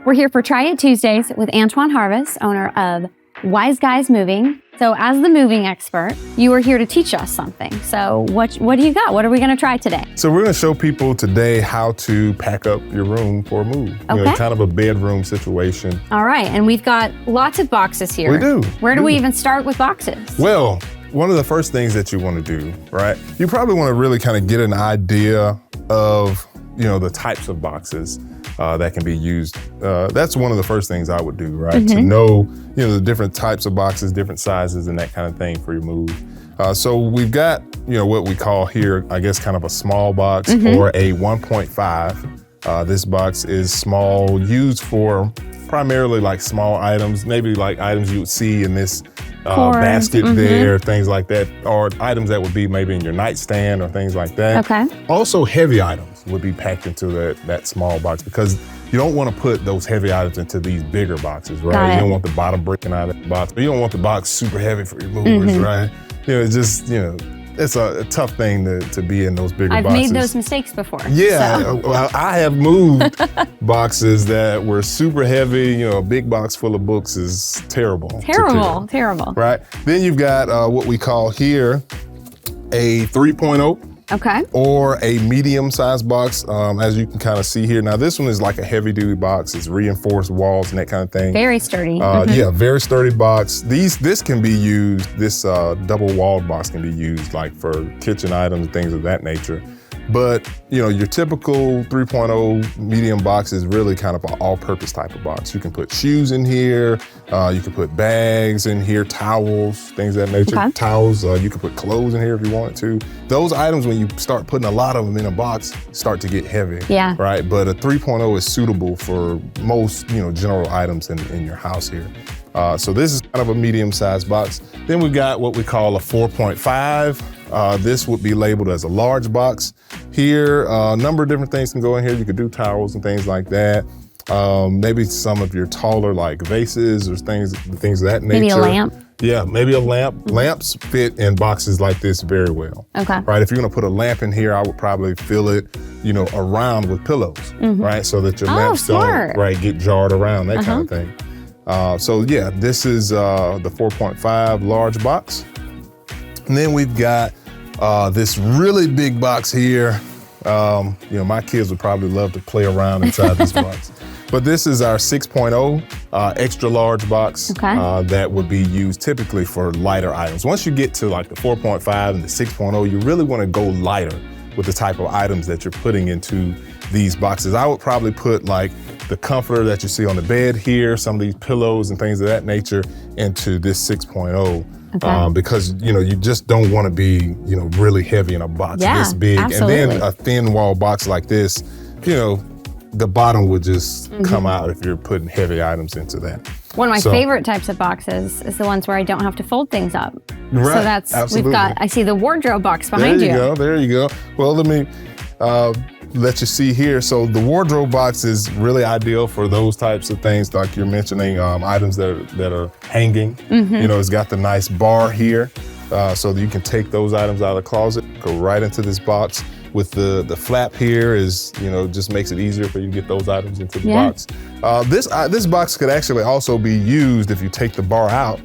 We're here for Try It Tuesdays with Antoine Harvest, owner of Wise Guys Moving. So as the moving expert, you are here to teach us something. So what do you got? What are we going to try today? So we're going to show people today how to pack up your room for a move. Okay. Kind of a bedroom situation. All right, and we've got lots of boxes here. We do. Where do we even start with boxes? Well, one of the first things that you want to do, right? You probably want to really kind of get an idea of, the types of boxes that can be used. That's one of the first things I would do, right? Mm-hmm. To know, the different types of boxes, different sizes and that kind of thing for your move. So we've got, what we call here, I guess, kind of a small box or a 1.5. This box is small, used for primarily like small items, maybe like items you would see in this basket there, things like that, or items that would be maybe in your nightstand or things like that. Okay. Also, heavy items would be packed into that small box because you don't want to put those heavy items into these bigger boxes, right? You don't want the bottom breaking out of the box, but you don't want the box super heavy for your movers, right? It's just, it's a tough thing to be in those bigger boxes. I've made those mistakes before. Yeah, so. Well, I have moved boxes that were super heavy. A big box full of books is terrible. Terrible. Right? Then you've got what we call here a 3.0. Okay. Or a medium-sized box, as you can kind of see here. Now, this one is like a heavy-duty box. It's reinforced walls and that kind of thing. Very sturdy. Yeah, very sturdy box. This can be used, this double-walled box can be used like for kitchen items and things of that nature. But, your typical 3.0 medium box is really kind of an all-purpose type of box. You can put shoes in here. You can put bags in here, towels, things of that nature. Okay. Towels, you can put clothes in here if you wanted to. Those items, when you start putting a lot of them in a box, start to get heavy. Yeah. Right? But a 3.0 is suitable for most, general items in your house here. So this is kind of a medium-sized box. Then we've got what we call a 4.5. This would be labeled as a large box. Here, a number of different things can go in here. You could do towels and things like that. Maybe some of your taller like vases or things of that nature. Maybe a lamp. Yeah, maybe a lamp. Lamps fit in boxes like this very well. Okay. Right, if you're gonna put a lamp in here, I would probably fill it, around with pillows, right? So that your lamps don't, get jarred around, that kind of thing. So yeah, this is the 4.5 large box. And then we've got this really big box here. My kids would probably love to play around inside this box. But this is our 6.0 extra large box that would be used typically for lighter items. Once you get to like the 4.5 and the 6.0, you really want to go lighter with the type of items that you're putting into these boxes. I would probably put like the comforter that you see on the bed here, some of these pillows and things of that nature into this 6.0. Because, you just don't want to be, really heavy in a box this big. Absolutely. And then a thin wall box like this, the bottom would just come out if you're putting heavy items into that. One of my favorite types of boxes is the ones where I don't have to fold things up. Right, So that's, absolutely. I see the wardrobe box behind you. There you go. Well, let me let you see here. So the wardrobe box is really ideal for those types of things, like you're mentioning, items that are hanging. It's got the nice bar here, so that you can take those items out of the closet, go right into this box. With the flap here is, just makes it easier for you to get those items into the box. This box could actually also be used if you take the bar out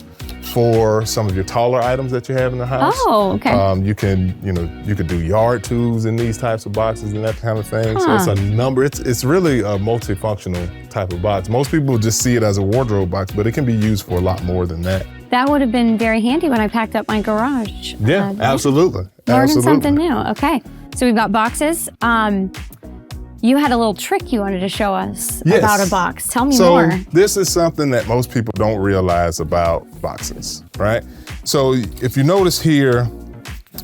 for some of your taller items that you have in the house. Oh, okay. You could do yard tools in these types of boxes and that kind of thing. So it's a number, it's really a multifunctional type of box. Most people just see it as a wardrobe box, but it can be used for a lot more than that. That would have been very handy when I packed up my garage. Yeah, absolutely. Learning something new. Okay. So we've got boxes. You had a little trick you wanted to show us about a box. Tell me more. So this is something that most people don't realize about boxes, right? So if you notice here,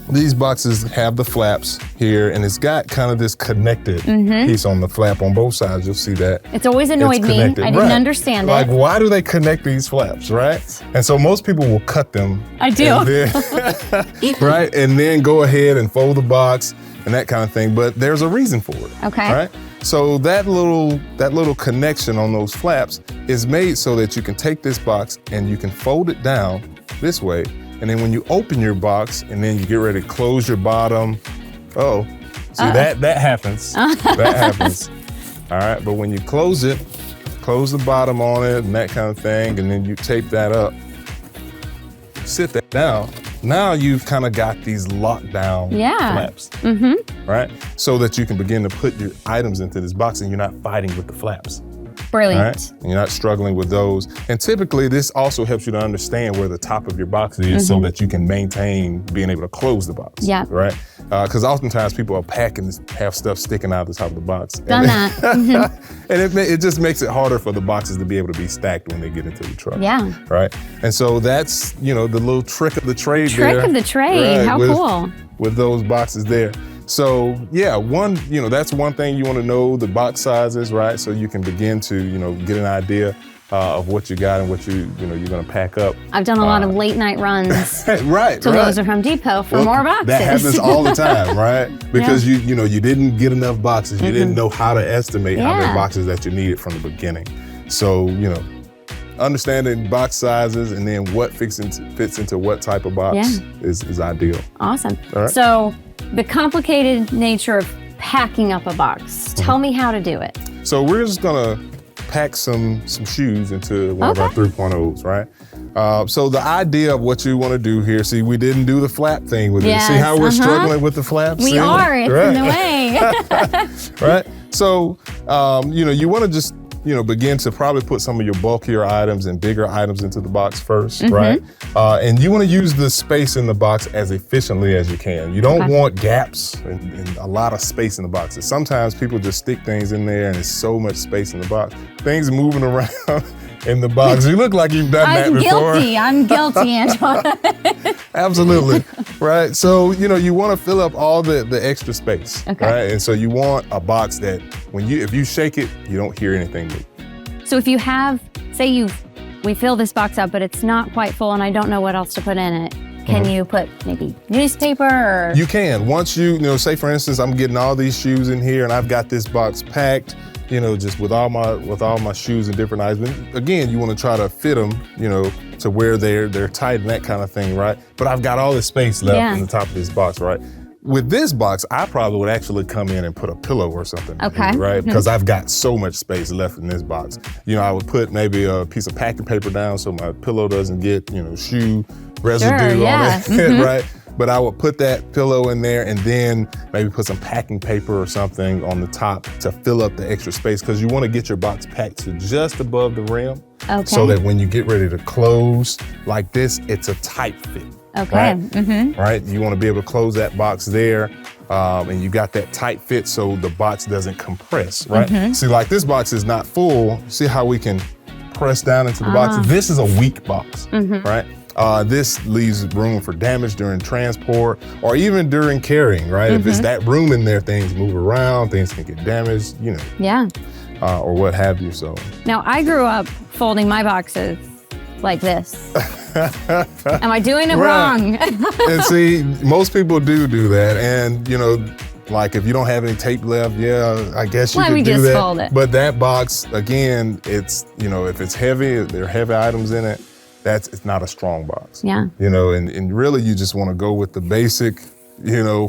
these boxes have the flaps here, and it's got kind of this connected piece on the flap on both sides. You'll see that. It's always annoyed me. I didn't understand it. Like, why do they connect these flaps, right? And so most people will cut them. I do. And then, right? And then go ahead and fold the box and that kind of thing. But there's a reason for it. Okay. Right? So that little connection on those flaps is made so that you can take this box and you can fold it down this way. And then when you open your box and then you get ready to close your bottom, that happens. That happens. All right, but when you close it, close the bottom on it and that kind of thing, and then you tape that up. Sit that down. Now you've kind of got these lockdown flaps, right? So that you can begin to put your items into this box and you're not fighting with the flaps. Brilliant. Right? And you're not struggling with those. And typically this also helps you to understand where the top of your box is so that you can maintain being able to close the box. Yeah. Right? Because oftentimes people are packing, have stuff sticking out of the top of the box. Done that. And it just makes it harder for the boxes to be able to be stacked when they get into the truck. Yeah. Right? And so that's, the little trick of the trade there. Trick of the trade. Right, How cool. With those boxes there. So yeah, that's one thing you want to know, the box sizes, right? So you can begin to, get an idea of what you got and what you're going to pack up. I've done a lot of late night runs right, to Lowe's or Home Depot for more boxes. That happens all the time, right? Because you didn't get enough boxes. You didn't know how to estimate how many boxes that you needed from the beginning. So, understanding box sizes and then what fits into what type of box is ideal. Awesome. All right. So the complicated nature of packing up a box. Tell me how to do it. So we're just gonna pack some shoes into one of our 3.0s, right? So the idea of what you want to do here, see, we didn't do the flap thing with it. See how we're struggling with the flaps? We are, it's in the way. Right? So, you want to just, begin to probably put some of your bulkier items and bigger items into the box first, right? And you want to use the space in the box as efficiently as you can. You don't want gaps and a lot of space in the boxes. Sometimes people just stick things in there and there's so much space in the box. Things moving around in the box. You look like you've done that before. I'm guilty, Antoine. Absolutely, right? So, you want to fill up all the extra space, right? And so you want a box that if you shake it, you don't hear anything move. So if you have, we fill this box up, but it's not quite full and I don't know what else to put in it, can you put maybe newspaper or? You can. Once say for instance, I'm getting all these shoes in here and I've got this box packed, just with all my shoes and different items. Again, you want to try to fit them, to where they're tight and that kind of thing, right? But I've got all this space left in the top of this box, right? With this box, I probably would actually come in and put a pillow or something, right? Because I've got so much space left in this box. I would put maybe a piece of packing paper down so my pillow doesn't get, shoe residue on it, right? But I would put that pillow in there and then maybe put some packing paper or something on the top to fill up the extra space, because you want to get your box packed to just above the rim so that when you get ready to close like this, it's a tight fit. Okay. Right? You want to be able to close that box there, and you got that tight fit so the box doesn't compress, right? See, like this box is not full. See how we can press down into the box? This is a weak box, right? This leaves room for damage during transport or even during carrying, right? If it's that room in there, things move around, things can get damaged, or what have you. So now I grew up folding my boxes like this. Am I doing it wrong? And see, most people do that. And, like if you don't have any tape left, I guess you could do that. Fold it. But that box, again, it's, if it's heavy, there are heavy items in it, it's not a strong box. Yeah. And really you just want to go with the basic,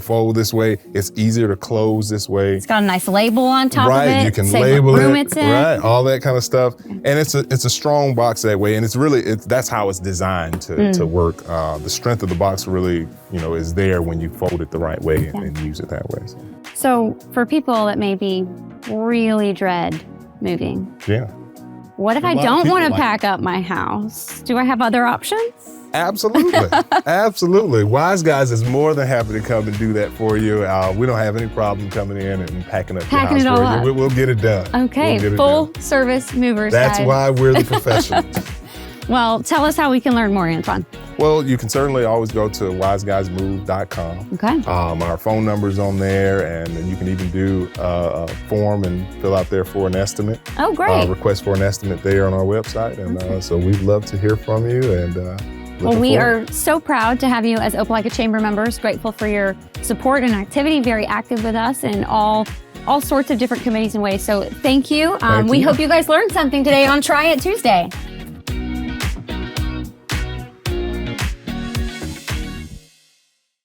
fold this way. It's easier to close this way. It's got a nice label on top of it. Right, you can label it, right, all that kind of stuff. And it's a strong box that way. And that's how it's designed to work. The strength of the box really, is there when you fold it the right way and use it that way. So for people that maybe really dread moving. Yeah. What if I don't want to pack up my house? Do I have other options? Absolutely. Absolutely. Wise Guys is more than happy to come and do that for you. We don't have any problem coming in and packing up your house it all for up. you. We'll get it done. Okay, full service movers. That's why we're the professionals. Well, tell us how we can learn more, Antoine. Well, you can certainly always go to wiseguysmove.com. Okay. Our phone number's on there, and you can even do a form and fill out there for an estimate. Oh, great. Request for an estimate there on our website. And so we'd love to hear from you. And well, we are so proud to have you as Opelika Chamber members, grateful for your support and activity, very active with us in all sorts of different committees and ways. So thank you. We hope you guys learned something today on Try It Tuesday.